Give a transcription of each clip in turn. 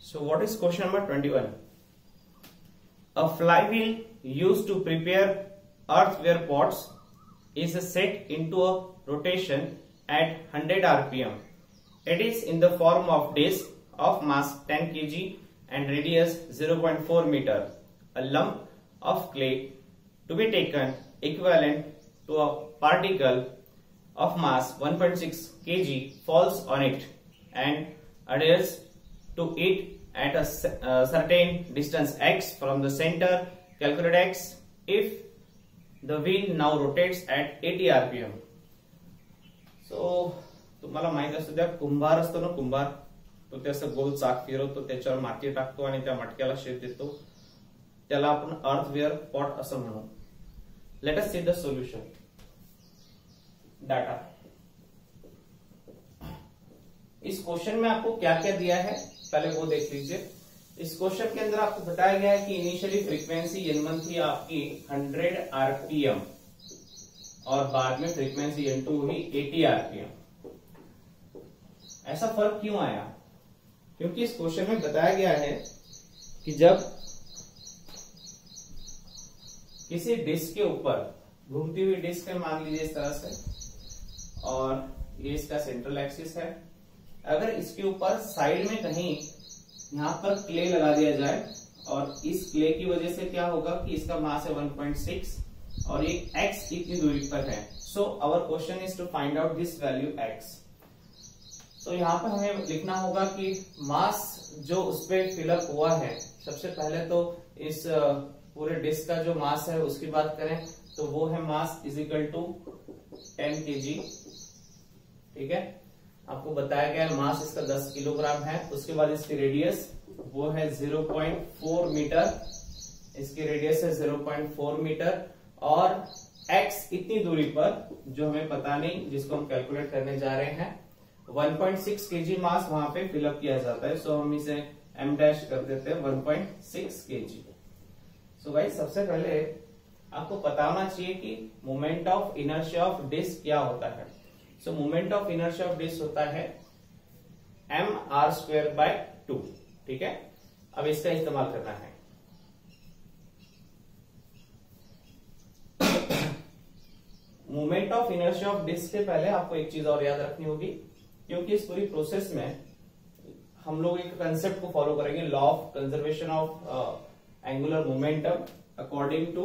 So what is question number 21? A flywheel used to prepare earthenware pots is set into a rotation at 100 rpm. It is in the form of disc of mass 10 kg and radius 0.4 meter. A lump of clay to be taken equivalent to a particle of mass 1.6 kg falls on it and adheres to it at a certain distance x from the center. Calculate x if the wheel now rotates at 80 rpm. So तुम्हाला माहित असू द्या, कुंभार असतो ना, कुंभार तो ते असं गोल चाक फिरवतो, त्याच्यावर माती टाकतो आणि त्या मटक्याला शेप देतो, त्याला आपण अर्थवेअर पॉट असं म्हणू. Let us see the solution. Data इस क्वेश्चन में आपको क्या क्या दिया है पहले वो देख लीजिए. इस क्वेश्चन के अंदर आपको बताया गया है कि इनिशियली फ्रीक्वेंसी N1 थी आपकी 100 आरपीएम और बाद में फ्रीक्वेंसी N2 हुई 80 आरपीएम. ऐसा फर्क क्यों आया? क्योंकि इस क्वेश्चन में बताया गया है कि जब किसी डिस्क के ऊपर घूमती हुई डिस्क है, मान लीजिए इस तरह से, और ये इसका सेंट्रल एक्सिस है, अगर इसके ऊपर साइड में कहीं यहां पर क्ले लगा दिया जाए और इस क्ले की वजह से क्या होगा कि इसका मास है 1.6 और ये x इतनी दूरी पर है. So our question is to find out this value x. तो यहाँ पर हमें लिखना होगा कि मास जो उस पर फिलअप हुआ है, सबसे पहले तो इस पूरे डिस्क का जो मास है उसकी बात करें तो वो है mass is equal to 10 kg. ठीक है, आपको बताया गया है मास इसका 10 किलोग्राम है. उसके बाद इसकी रेडियस वो है 0.4 मीटर, इसकी रेडियस है 0.4 मीटर और x इतनी दूरी पर जो हमें पता नहीं, जिसको हम कैलकुलेट करने जा रहे हैं, 1.6 kg मास वहां पे फिलअप किया जाता है. सो हम इसे m डैश कर देते हैं 1.6 kg. सो भाई सबसे पहले आपको पता होना चाहिए कि moment of inertia of disc क्या होता है. So moment of inertia of disc होता है mr²/2. ठीक है, अब इसका इस्तेमाल करना है. Moment of inertia of disc से पहले आपको एक चीज और याद रखनी होगी, क्योंकि इस पूरी प्रोसेस में हम लोग एक कंसेप्ट को फॉलो करेंगे, law of conservation of angular momentum according to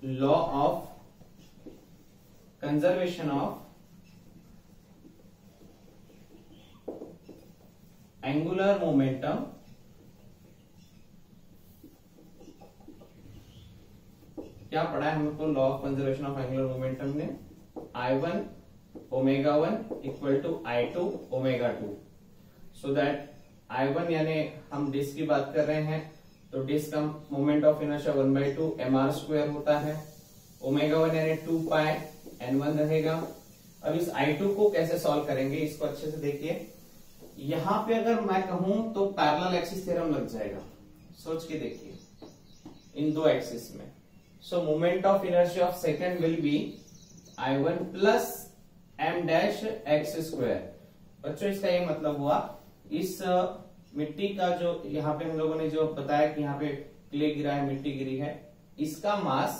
law of conservation of angular momentum क्या पढ़ा है हमको law of conservation of angular momentum ने? I1 ω1 equal to I2 ω2. So that I1 यानी हम डिस्क की बात कर रहे हैं तो डिस्क का मोमेंट ऑफ इनर्शिया 1/2 mr² होता है. ω1 यानी 2 पाई n1 रहेगा. अब इस I2 को कैसे सॉल्व करेंगे, इसको अच्छे से देखिए. यहां पे अगर मैं कहूं तो पैरेलल एक्सिस थ्योरम लग जाएगा. सोच के देखिए इन दो एक्सिस में. सो moment of inertia of second will be I1 plus m dash x². बच्चों इसका ये मतलब हुआ, इस मिट्टी का जो यहाँ पे हम लोगों ने जो बताया कि यहाँ पे क्ले गिरा है, मिट्टी गिरी है, इसका मास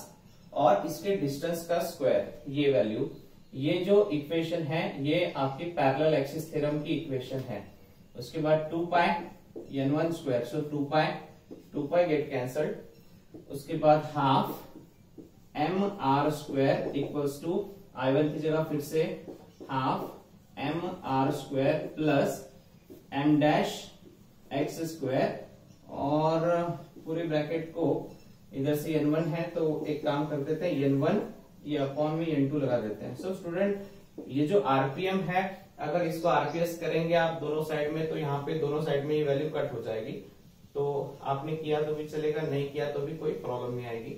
और इसके डिस्टेंस का स्क्वायर, ये वैल्यू, ये जो इक्वेशन है ये आपकी पैरेलल एक्सिस थ्योरम की इक्वेशन है. उसके बाद 2 पाई n1², सो 2 पाई गेट कैंसल्ड. उसके बाद half mr² equals to I1 की जगह फिर से half mr² plus m dash x² और पूरे ब्रैकेट को इधर से n1 है तो एक काम कर देते हैं, n1 ये अपॉन में n2 लगा देते हैं. सो स्टूडेंट, ये जो आरपीएम है, अगर इसको आरपीएस करेंगे आप दोनों साइड में तो यहाँ पे दोनों साइड में ये वैल्यू कट हो जाएगी. तो आपने किया तो भी चलेगा, नहीं किया तो भी कोई प्रॉब्लम नहीं आएगी.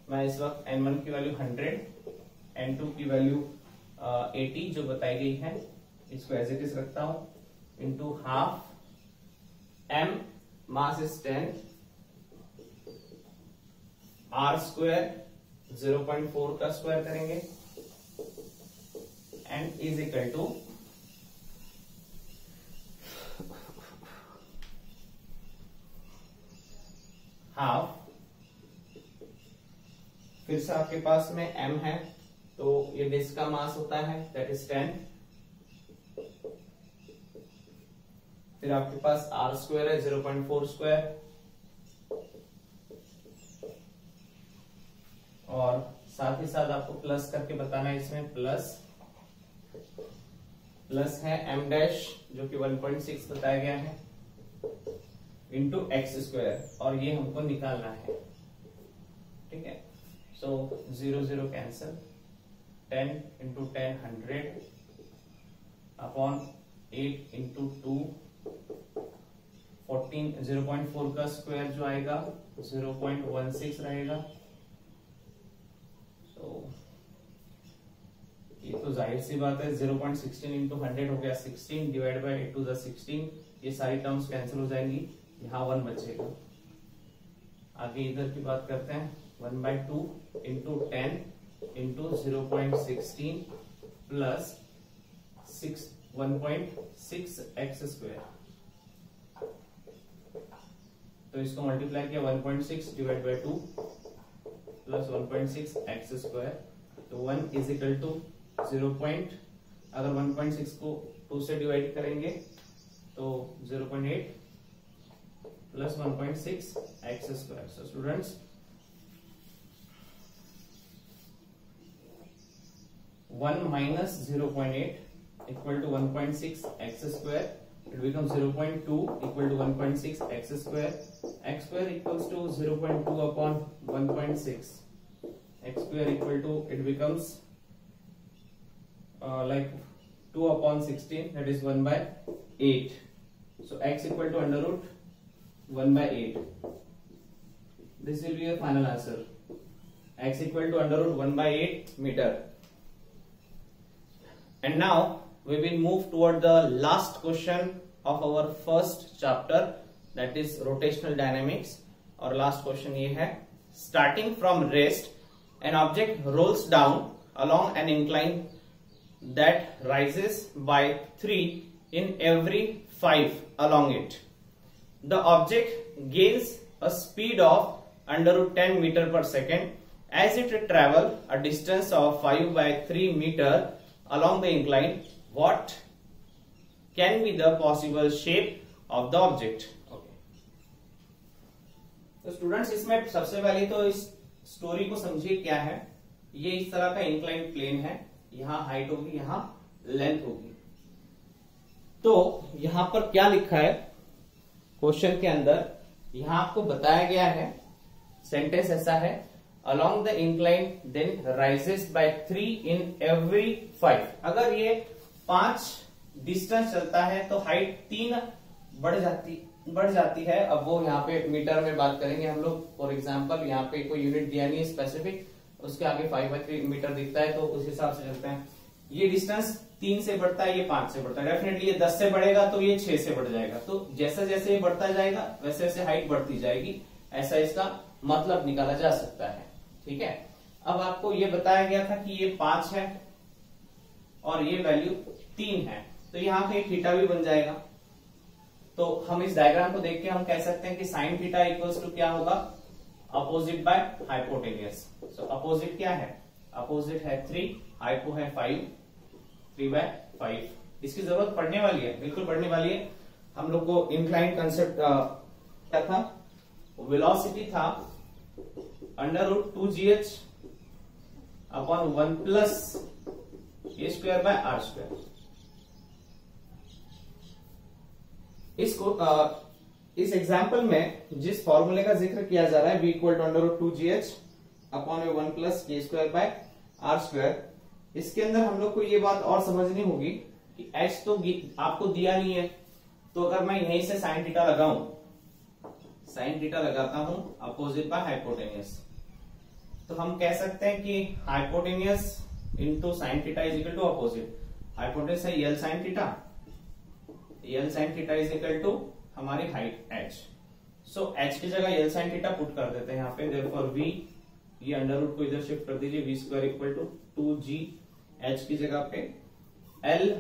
मैं इस वक्त n1 की वैल्यू 100, n2 की वैल्यू 80 जो बताई गई है, इसको एज इट इज रखता हूं, into half m mass is 10 r² 0.4 का स्क्वायर करेंगे and is equal to half, फिर से आपके पास में m है, तो ये डिस्क का मास होता है दैट इज 10, फिर आपके पास r स्क्वायर है 0.4 स्क्वायर, और साथ ही साथ आपको प्लस करके बताना है, इसमें प्लस है m डैश जो कि 1.6 बताया गया है इंटू एक्स स्क्वायर, और ये हमको निकालना है, ठीक है। सो 0 0 कैंसल, 10 इंटू 10 100 अपॉन 8 इंटू 2 14, 0.4 का स्क्वायर जो आएगा 0.16 रहेगा। तो ये तो जाहिर सी बात है 0.16 इंटू 100 हो गया 16 डिवाइड बाई 8 टू द 16, ये सारी टर्म्स कैंसिल हो जाएंगी, यहाँ 1 बचेगा। आगे इधर की बात करते हैं, 1/2 into 10 into 0.16 plus 1.6 x square, तो इसको मल्टीप्लाई किया 1.6 divide by 2 plus 1.6 x square, तो 1 इज इक्वल टू 0. अगर 1.6 को 2 से डिवाइड करेंगे तो 0.8 plus 1.6 x square. So students 1 minus 0.8 equal to 1.6 x square, it becomes 0.2 equal to 1.6 x square, x square equals to 0.2 upon 1.6, x square equal to, it becomes like 2 upon 16, that is 1/8. So x equal to under root 1/8. This will be your final answer. X equal to under root 1/8 meter. And now we will move toward the last question of our first chapter, that is rotational dynamics. और last question ये है, starting from rest, an object rolls down along an incline that rises by 3 in every 5 along it. The object gains a speed of under root 10 meter per second as it travel a distance of 5/3 meter along the incline. What can be the possible shape of the object? Okay. तो students इसमें सबसे पहले तो इस story को समझिए क्या है। ये इस तरह का इंक्लाइन प्लेन है, यहाँ हाइट होगी, यहाँ लेंथ होगी। तो यहां पर क्या लिखा है क्वेश्चन के अंदर, यहां आपको बताया गया है, सेंटेंस ऐसा है, along the incline then rises by 3 in every 5। अगर ये 5 डिस्टेंस चलता है तो हाइट 3 बढ़ जाती है। अब वो यहाँ पे मीटर में बात करेंगे हम लोग। फॉर एग्जांपल यहाँ पे कोई यूनिट दिया नहीं है स्पेसिफिक, उसके आगे 5/3 मीटर दिखता है तो उस हिसाब से चलते हैं। ये डिस्टेंस 3 से बढ़ता है, ये 5 से बढ़ता है, डेफिनेटली ये 10 से बढ़ेगा तो ये 6 से बढ़ जाएगा। तो जैसे जैसे ये बढ़ता जाएगा वैसे वैसे हाइट बढ़ती जाएगी, ऐसा इसका मतलब निकाला जा सकता है। ठीक है, अब आपको ये बताया गया था कि ये 5 है और ये वैल्यू 3 है, तो यहाँ पे थीटा भी बन जाएगा। तो हम इस डायग्राम को देख के हम कह सकते हैं कि साइन थीटा इक्वल्स टू क्या होगा, opposite by hypotenuse. So opposite क्या है, अपोजिट है 3, हाइपो है 5, 3/5। इसकी जरूरत पड़ने वाली है, बिल्कुल पड़ने वाली है। हम लोग को इंक्लाइन कंसेप्ट क्या था, वेलोसिटी था under root 2gh upon 1 plus a square by r square. इसको इस एग्जाम्पल में जिस फॉर्मूले का जिक्र किया जा रहा है, v equal to under root 2gh upon 1 plus a square by r square, इसके अंदर हम लोग को ये बात और समझनी होगी कि h तो आपको दिया नहीं है, तो अगर मैं यहीं से साइन थीटा लगाऊं, साइन थीटा लगाता हूं अपोजिट बाय हाइपोटेनियस, तो हम कह सकते हैं कि hypotenuse into sine theta is equal to opposite. Hypotenuse है l sine theta, l sine theta is equal to हमारी हाइट h। सो h की जगह यल साइन थीटा पुट कर देते हैं यहाँ पे, देयरफॉर v, ये अंडर रूट को इधर शिफ्ट कर दीजिए, v square equal to 2g, h की जगह पे l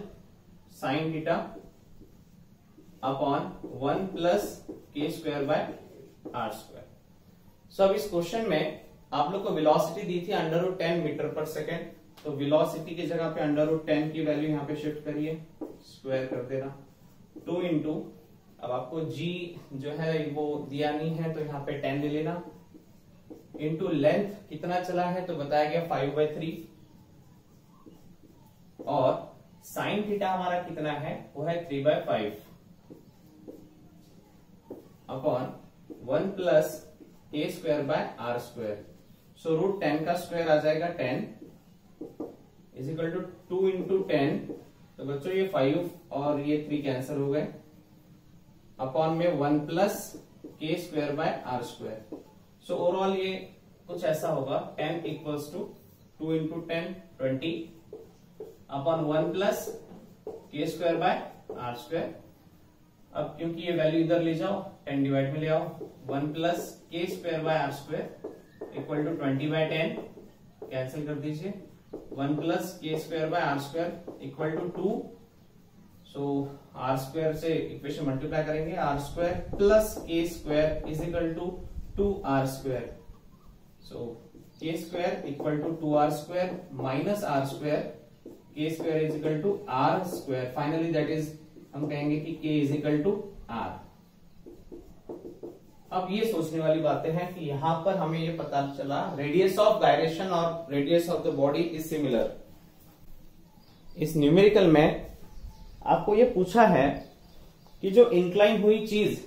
sine theta upon 1 plus k square by r square. So अब इस क्वेश्चन में आप लोग को वेलोसिटी दी थी √10 मीटर पर सेकेंड, तो वेलोसिटी की जगह पे √10 की वैल्यू यहाँ पे शिफ्ट करिए, स्क्वायर कर देना 2 इंटू, अब आपको g जो है वो दिया नहीं है तो यहाँ पे 10 ले लेना, इंटू लेंथ कितना चला है तो बताया गया 5/3, और साइन थीटा हमारा कितना है वो है 3/5 अपॉन 1 प्लस a²/r²। सो √10 का स्क्वायर आ जाएगा 10 इज इक्वल टू 2 इंटू 10, तो बच्चों ये 5 और ये 3 कैंसिल हो गए, अपॉन में 1 प्लस k²/r²। सो ओवरऑल ये कुछ ऐसा होगा 10 equals to 2 into 10 20 upon 1 plus k²/r²। अब क्योंकि ये वैल्यू इधर ले जाओ 10 डिवाइड में ले आओ, 1 plus k²/r² equal to 20/10 cancel कर दीजिए, 1 plus k²/r² equal to 2, so r² से इक्वेशन मल्टीप्लाई करेंगे, r² plus k² is equal to 2r², so k² equal to 2r² minus r², k² is equal to r², finally that is हम कहेंगे कि k is equal to r। अब ये सोचने वाली बातें हैं कि यहां पर हमें ये पता चला रेडियस ऑफ गायरेशन और radius of the body is similar. इस न्यूमेरिकल में आपको ये पूछा है कि जो इंक्लाइन हुई चीज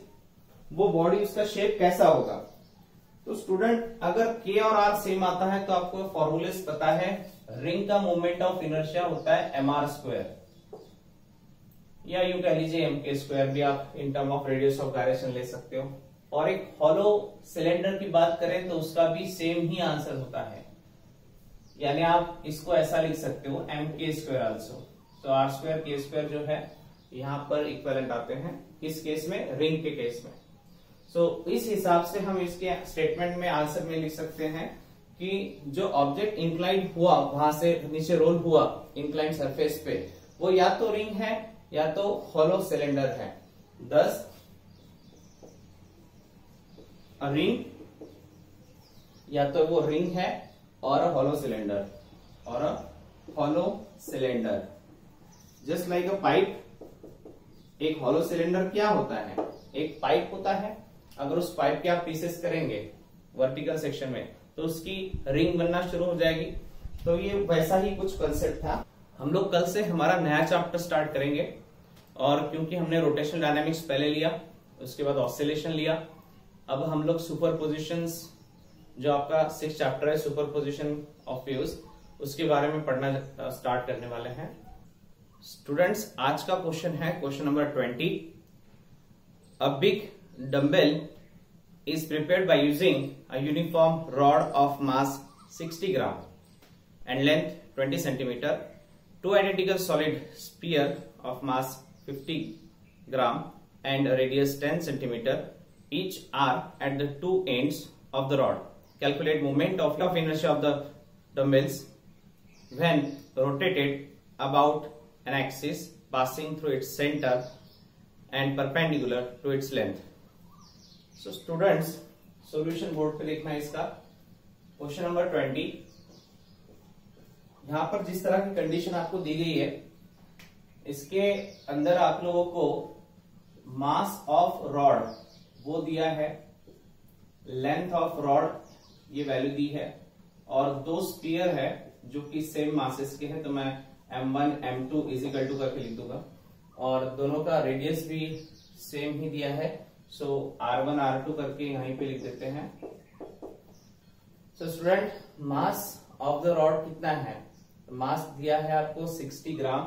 वो बॉडी उसका शेप कैसा होगा। तो स्टूडेंट अगर k और r सेम आता है तो आपको फॉर्मूले पता है, रिंग का मोमेंट ऑफ इनर्शिया होता है mr², या यूं कह लीजिए mk² भी आप in term of radius of gyration ले सकते हो। और एक हॉलो सिलेंडर की बात करें तो उसका भी सेम ही आंसर होता है, यानी आप इसको ऐसा लिख सकते हो mk² आल्सो। तो r² k² जो है यहां पर इक्विवेलेंट आते हैं इस केस में, रिंग के केस में। सो इस हिसाब से हम इसके स्टेटमेंट में आंसर में लिख सकते हैं कि जो ऑब्जेक्ट इंक्लाइंड हुआ वहां से नीचे रोल हुआ इंक्लाइंड सरफेस पे, वो या तो रिंग है या तो हॉलो सिलेंडर है। दस रिंग या तो वो रिंग है और हॉलो सिलेंडर, और हॉलो सिलेंडर जस्ट लाइक अ पाइप। एक हॉलो सिलेंडर क्या होता है, एक पाइप होता है, अगर उस पाइप के आप पीसेस करेंगे वर्टिकल सेक्शन में तो उसकी रिंग बनना शुरू हो जाएगी। तो ये वैसा ही कुछ कंसेप्ट था। हम लोग कल से हमारा नया चैप्टर स्टार्ट करेंगे, और क्योंकि हमने रोटेशनल डायनामिक्स पहले लिया, उसके बाद ऑसिलेशन लिया, अब हम लोग सुपरपोजिशंस जो आपका 6th चैप्टर है सुपरपोजिशन ऑफ वेव्स, उसके बारे में पढ़ना स्टार्ट करने वाले हैं। स्टूडेंट्स आज का क्वेश्चन है question number 20। A big dumbbell is prepared by using a uniform rod of mass 60 gram and length 20 centimeter. Two identical solid sphere of mass 50 gram and a radius 10 centimeter each are at the two ends of the rod. Calculate moment of inertia of the dumbbells when rotated about an axis passing through its center and perpendicular to its length. So students solution board पे लिखना है इसका question number 20। यहां पर जिस तरह की condition आपको दी गई है, इसके अंदर आप लोगों को मास ऑफ रॉड वो दिया है, लेंथ ऑफ रॉड ये वैल्यू दी है, और दो स्पीयर है जो कि सेम मासेस के हैं, तो मैं m1 m2 is equal to करके लिख दूंगा, और दोनों का रेडियस भी सेम ही दिया है। सो r1 r2 करके यहीं पे लिख देते हैं। So student mass of the rod कितना है, मास दिया है आपको 60 ग्राम।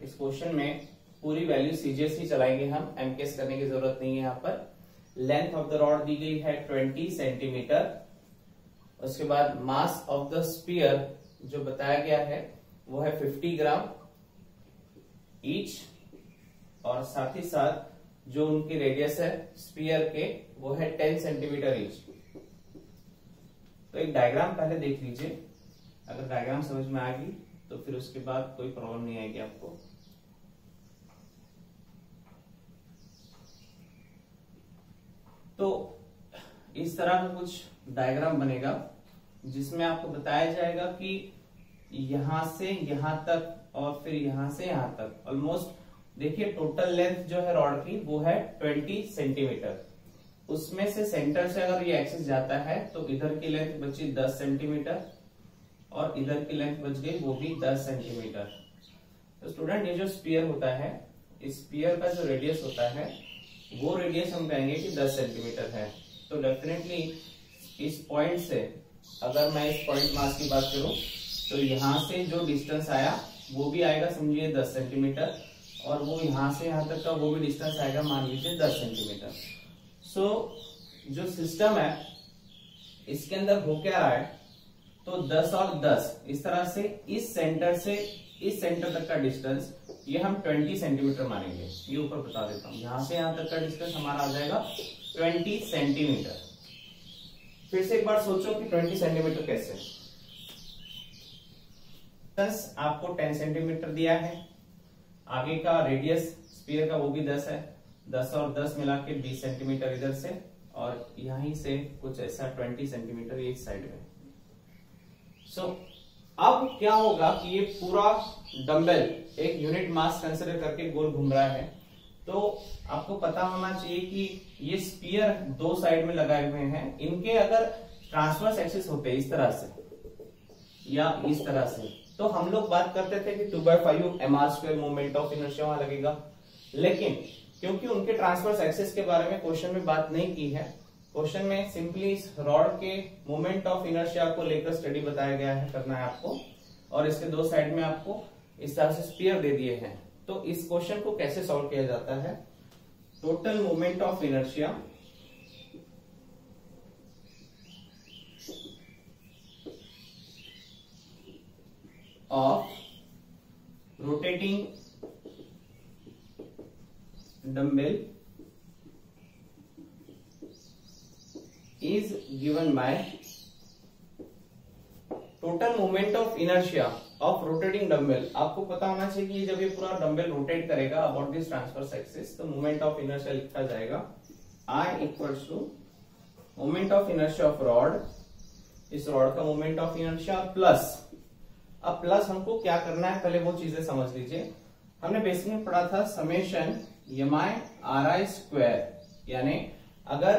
इस क्वेश्चन में पूरी वैल्यू सीजीएस ही चलाएंगे हम, एमकेएस करने की जरूरत नहीं है यहाँ पर। लेंथ ऑफ द रॉड दी गई है 20 सेंटीमीटर। उसके बाद मास ऑफ द स्पीयर जो बताया गया है वो है 50 ग्राम ईच, और साथ ही साथ जो उनकी रेडियस है स्पीयर के वो है 10 सेंटीमीटर ईच। तो एक डायग्राम पहले देख लीजिए, अगर डायग्राम समझ में आ गई तो फिर उसके बाद कोई प्रॉब्लम नहीं आएगी आपको। तो इस तरह का कुछ डायग्राम बनेगा जिसमें आपको बताया जाएगा कि यहां से यहां तक और फिर यहां से यहां तक ऑलमोस्ट देखिए टोटल लेंथ जो है रॉड की वो है 20 सेंटीमीटर। उसमें से सेंटर से अगर ये एक्सिस जाता है तो इधर की लेंथ बची 10 सेंटीमीटर और इधर की लेंथ बच गई वो भी 10 सेंटीमीटर। तो स्टूडेंट ये जो स्पीयर होता है, इस स्पीयर का जो रेडियस होता है वो रेडियस हम कहेंगे कि 10 सेंटीमीटर है। तो डेफिनेटली इस पॉइंट से अगर मैं इस पॉइंट मास की बात करूं तो यहां से जो डिस्टेंस आया वो भी आएगा समझिए 10 सेंटीमीटर और वो यहां से यहां तक का वो भी डिस्टेंस आएगा मान लीजिए 10 सेंटीमीटर। सो जो सिस्टम है इसके अंदर हो क्या रहा है, तो 10 और 10 इस तरह से इस सेंटर तक का डिस्टेंस ये हम 20 सेंटीमीटर मानेंगे। ये ऊपर बता देता हूं, यहां से यहां तक का डिस्टेंस हमारा आ जाएगा 20 सेंटीमीटर। फिर से एक बार सोचो कि 20 सेंटीमीटर कैसे। आपको 10 सेंटीमीटर दिया है, आगे का रेडियस स्फीयर का वो भी 10 है, 10 और 10 मिला के 20 सेंटीमीटर इधर से और यहीं से कुछ ऐसा 20 सेंटीमीटर एक साइड में। सो अब क्या होगा कि ये पूरा डंबल एक यूनिट मास कंसीडर करके गोल घूम रहा है। तो आपको पता होना चाहिए कि ये स्फीयर दो साइड में लगाए हुए हैं, इनके अगर ट्रांसवर्स एक्सिस होते इस तरह से या इस तरह से तो हम लोग बात करते थे कि 2/5 mr² मोमेंट ऑफ इनर्शिया वहां लगेगा। लेकिन क्योंकि उनके ट्रांसवर्स एक्सिस के बारे में क्वेश्चन में बात नहीं की है, क्वेश्चन में सिंपली इस रॉड के मोमेंट ऑफ इनर्शिया को लेकर स्टडी बताया गया है, करना है आपको, और इसके दो साइड में आपको इस तरह से स्फीयर दे दिए हैं। तो इस क्वेश्चन को कैसे सॉल्व किया जाता है, total moment of inertia of rotating dumbbell is given by total moment of inertia of rotating dumbbell। आपको पता होना चाहिए कि जब ये पूरा डंबल रोटेट करेगा अबाउट दिस ट्रांसवर्स एक्सिस तो मोमेंट ऑफ इनर्शिया लिखा जाएगा I equals to moment of inertia of rod, इस रॉड का मोमेंट ऑफ इनर्शिया प्लस, अब प्लस हमको क्या करना है पहले वो चीजें समझ लीजिए। हमने बेसिक में पढ़ा था समेशन mi ri², यानी अगर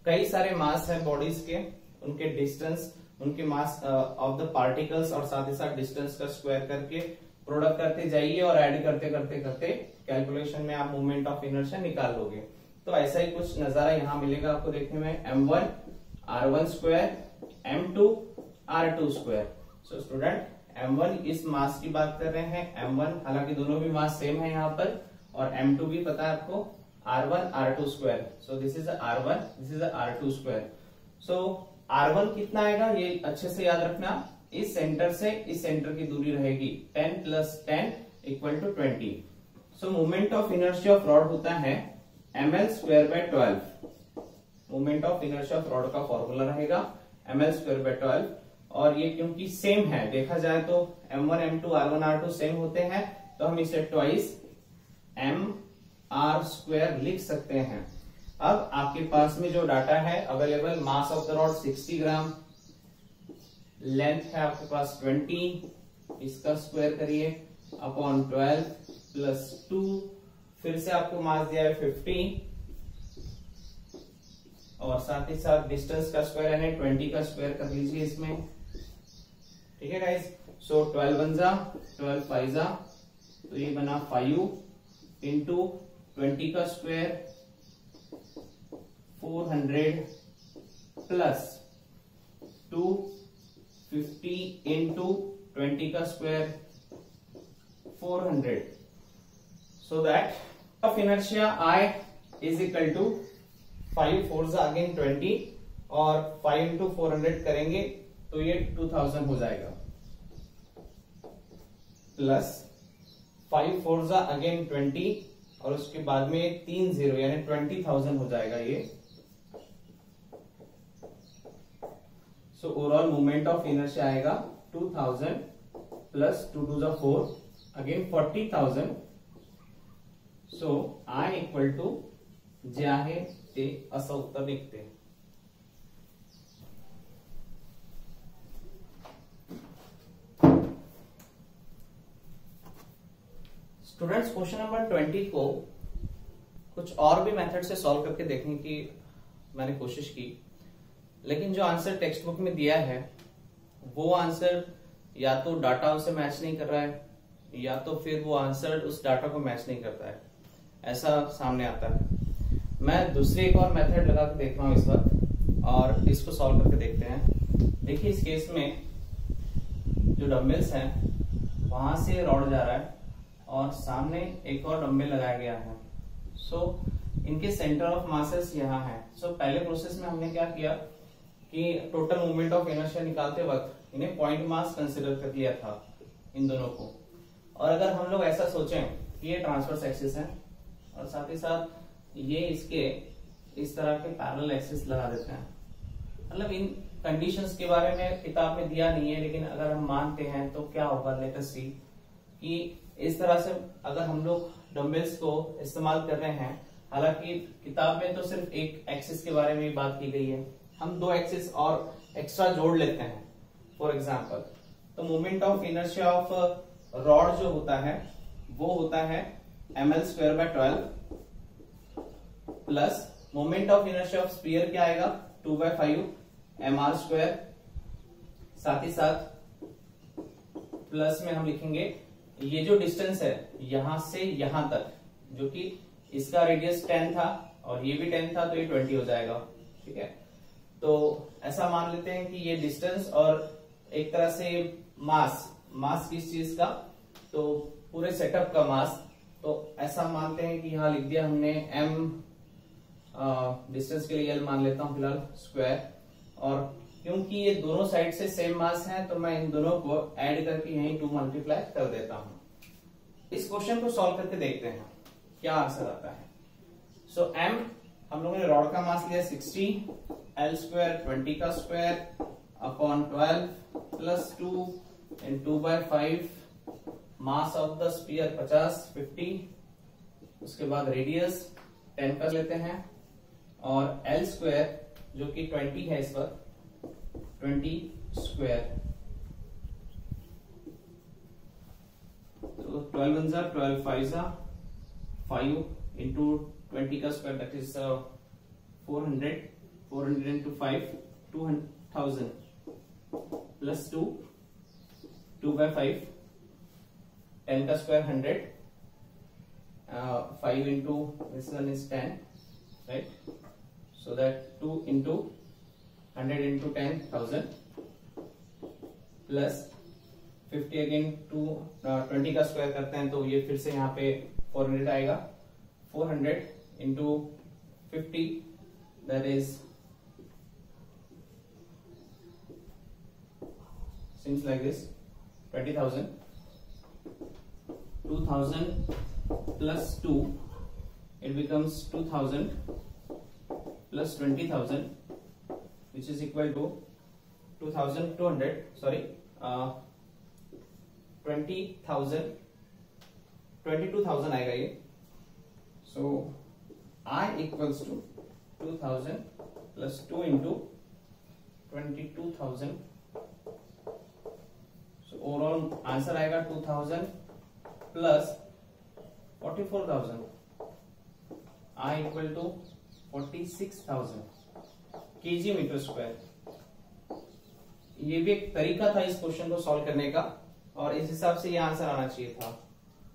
कई सारे मास है बॉडीज के, उनके डिस्टेंस, उनके मास ऑफ द पार्टिकल्स और साथ ही साथ डिस्टेंस का स्क्वायर करके प्रोडक्ट करते जाइए और ऐड करते करते करते कैलकुलेशन में आप मोमेंट ऑफ इनर्शिया निकाल लोगे। तो ऐसा ही कुछ नजारा यहाँ मिलेगा आपको देखने में, m1 r1² m2 r2²। So student m1 इस मास की बात कर रहे हैं, m1 हालांकि दोनों भी मास सेम है यहाँ पर, और m2 भी पता है आपको r1 r2²। So this is r1, this is r2²। So r1 कितना आएगा ये अच्छे से याद रखना, इस सेंटर से इस सेंटर की दूरी रहेगी 10 + 10 = 20। सो moment of inertia of rod होता है ml²/12। Moment of inertia of rod का फॉर्मूला रहेगा ml²/12, और ये क्योंकि सेम है, देखा जाए तो m1 m2 r1 r2 same होते हैं तो हम इसे ट्वाइस mr² लिख सकते हैं। अब आपके पास में जो डाटा है available, mass of the rod 60 gram, length है आपके पास 20, इसका स्क्वायर करिए अपॉन 12 + 2, फिर से आपको मास दिया है 50 और साथ ही साथ डिस्टेंस का स्क्वायर यानी 20 का स्क्वायर कर लीजिए इसमें, ठीक है गाइस। सो 12 × 12 5 तो ये बना 5 इंटू 20 का स्क्वायर 400 प्लस 250 इंटू 20 का square 400, so that of inertia I is equal to 5 4 again 20 और 5 इंटू 400 करेंगे तो ये 2000 हो जाएगा, प्लस 5 4 अगेन 20 और उसके बाद में 3 0 यानी 20,000 हो जाएगा ये। So overall moment of inertia आएगा 2000 plus 2 2 4 again 40,000। So I equal to जे आहे ते असं उत्तर निघते। स्टूडेंट्स क्वेश्चन नंबर 20 को कुछ और भी मेथड से सॉल्व करके देखने की मैंने कोशिश की, लेकिन जो आंसर टेक्स्ट बुक में दिया है वो आंसर या तो डाटा उसे मैच नहीं कर रहा है या तो फिर वो आंसर उस डाटा को मैच नहीं करता है, ऐसा सामने आता है। मैं दूसरी एक और मेथड लगा के देख रहा हूं इस वक्त और इसको सॉल्व करके देखते हैं। देखिए इस केस में जो डंबल्स हैं वहां से रॉड जा रहा है और सामने एक और डंबल लगाया गया है। सो इनके सेंटर ऑफ मासेस यहाँ है। सो पहले प्रोसेस में हमने क्या किया कि टोटल मूवमेंट ऑफ इनर्शिया निकालते वक्त इन्हें पॉइंट मास कंसिडर कर लिया था इन दोनों को। और अगर हम लोग ऐसा सोचें कि ये ट्रांसवर्स एक्सिस है और साथ ही साथ ये इसके इस तरह के पैरेलल एक्सिस लगा देते हैं, मतलब इन कंडीशंस के बारे में किताब में दिया नहीं है, लेकिन अगर हम मानते हैं तो क्या होगा, लेट अस सी कि इस तरह से अगर हम लोग डंबल्स को इस्तेमाल कर रहे हैं, हालांकि किताब में तो सिर्फ एक एक्सिस के बारे में बात की गई है, हम दो एक्सिस और एक्स्ट्रा जोड़ लेते हैं। फॉर एग्जाम्पल तो moment of inertia of rod जो होता है वो होता है ml²/12 plus moment of inertia of sphere क्या आएगा 2/5 mr²। साथ ही साथ प्लस में हम लिखेंगे ये जो डिस्टेंस है यहां से यहां तक, जो कि इसका रेडियस 10 था और ये भी 10 था तो ये 20 हो जाएगा। ठीक है, तो ऐसा मान लेते हैं कि ये डिस्टेंस और एक तरह से मास किस चीज का, तो पूरे सेटअप का मास, तो ऐसा मानते हैं कि यहां लिख दिया हमने m, डिस्टेंस के लिए l मान लेता हूं फिलहाल स्क्वायर, और क्योंकि ये दोनों साइड से सेम मास है तो मैं इन दोनों को ऐड करके यहीं 2 मल्टीप्लाई कर देता हूं। इस क्वेश्चन को सॉल्व करके देखते हैं क्या आंसर आता है। सो m हम लोगों ने रॉड का मास लिया 60, l² 20 का square upon 12 plus 2 in 2/5, mass of the sphere 50, उसके बाद रेडियस 10 कर लेते हैं और l² जो कि 20 है इस वक्त 20 स्क्वायर, तो 12 1 12 5 5 इंटू 20 का square that is 400 into 5 2000 plus 2/5, 10 का square 100, 5 into this one is 10, right? So that 2 into 100 into 10,000 plus 50 again 20 का स्क्वायर करते हैं तो ये फिर से यहाँ पे 400 आएगा, 400 into 50 that is seems like this 20,000, 2000 plus 2 it becomes 2000 plus 20,000 which is equal to 2200, sorry 22,000 आएगा ये। So I equals to 2000 plus 2 into 22,000, so overall answer आएगा 2000 plus 44,000, I equal to 46,000 kg metre square. ये भी एक तरीका था इस question को सॉल्व करने का और इस हिसाब से ये आंसर आना चाहिए था।